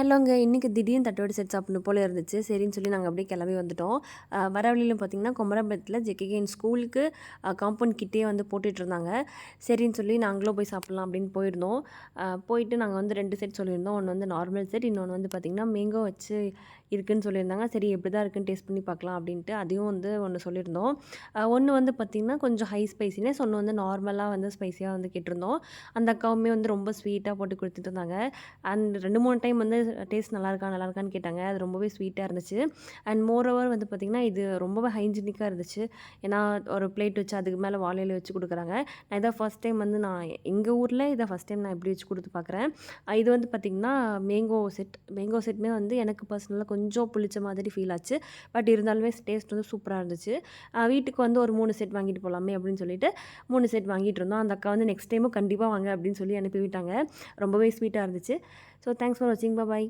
ஹலோங்க. இன்றைக்கி திடீர்னு தட்டோட செட் சாப்பிடணும் போல இருந்துச்சு. சரின்னு சொல்லி நாங்கள் அப்படியே கிளம்பி வந்துட்டோம். வர வழியில பார்த்திங்கன்னா, குமரம்பலத்தில் ஜேகேகேஎன் ஸ்கூலுக்கு காம்பவுண்ட் கிட்டேயே வந்து போட்டுட்ருந்தாங்க. சரின்னு சொல்லி நாங்களும் போய் சாப்பிட்லாம் அப்படின்னு போயிருந்தோம். போயிட்டு நாங்கள் வந்து 2 செட் சொல்லியிருந்தோம். ஒன்று வந்து நார்மல் செட், இன்னொன்று வந்து பார்த்திங்கன்னா மேங்கோ வச்சு இருக்குதுன்னு சொல்லியிருந்தாங்க. சரி எப்படி தான் இருக்குன்னு டேஸ்ட் பண்ணி பார்க்கலாம் அப்படின்ட்டு அதையும் வந்து ஒன்று சொல்லியிருந்தோம். ஒன்று வந்து பார்த்திங்கன்னா கொஞ்சம் ஹை ஸ்பைசினஸ், ஒன்று வந்து நார்மலாக வந்து ஸ்பைஸியாக வந்து கேட்டிருந்தோம். அந்த அக்காவுமே வந்து ரொம்ப ஸ்வீட்டாக போட்டு கொடுத்துட்டு இருந்தாங்க. அண்ட் 2, 3 டைம் வந்து டேஸ்ட் நல்லாயிருக்கான்னு கேட்டாங்க. அது ரொம்பவே ஸ்வீட்டாக இருந்துச்சு. அண்ட் மோரோவர் வந்து பார்த்திங்கன்னா, இது ரொம்பவே ஹைஜீனிக்காக இருந்துச்சு. ஏன்னா ஒரு பிளேட் வச்சு அதுக்கு மேலே வாழை இலை வச்சு கொடுக்குறாங்க. நான் இதான் ஃபஸ்ட் டைம் வந்து எங்கள் ஊரில் இதை ஃபஸ்ட் டைம் நான் இப்படி வச்சு கொடுத்து பார்க்குறேன். இது வந்து பார்த்திங்கன்னா மேங்கோ செட்டுமே வந்து எனக்கு பர்சனலாக கொஞ்சம் புளிச்ச மாதிரி ஃபீல் ஆச்சு. பட் இருந்தாலுமே டேஸ்ட் வந்து சூப்பராக இருந்துச்சு. வீட்டுக்கு வந்து ஒரு 3 செட் வாங்கிட்டு போகலாமே அப்படின்னு சொல்லிட்டு 3 செட் வாங்கிட்டு இருந்தோம். அந்த அக்கா வந்து நெக்ஸ்ட் டைமும் கண்டிப்பாக வாங்க அப்படின்னு சொல்லி அனுப்பிவிட்டாங்க. ரொம்பவே ஸ்வீட்டாக இருந்துச்சு. ஸோ தேங்க்ஸ் ஃபார் வாட்சிங். பாய்.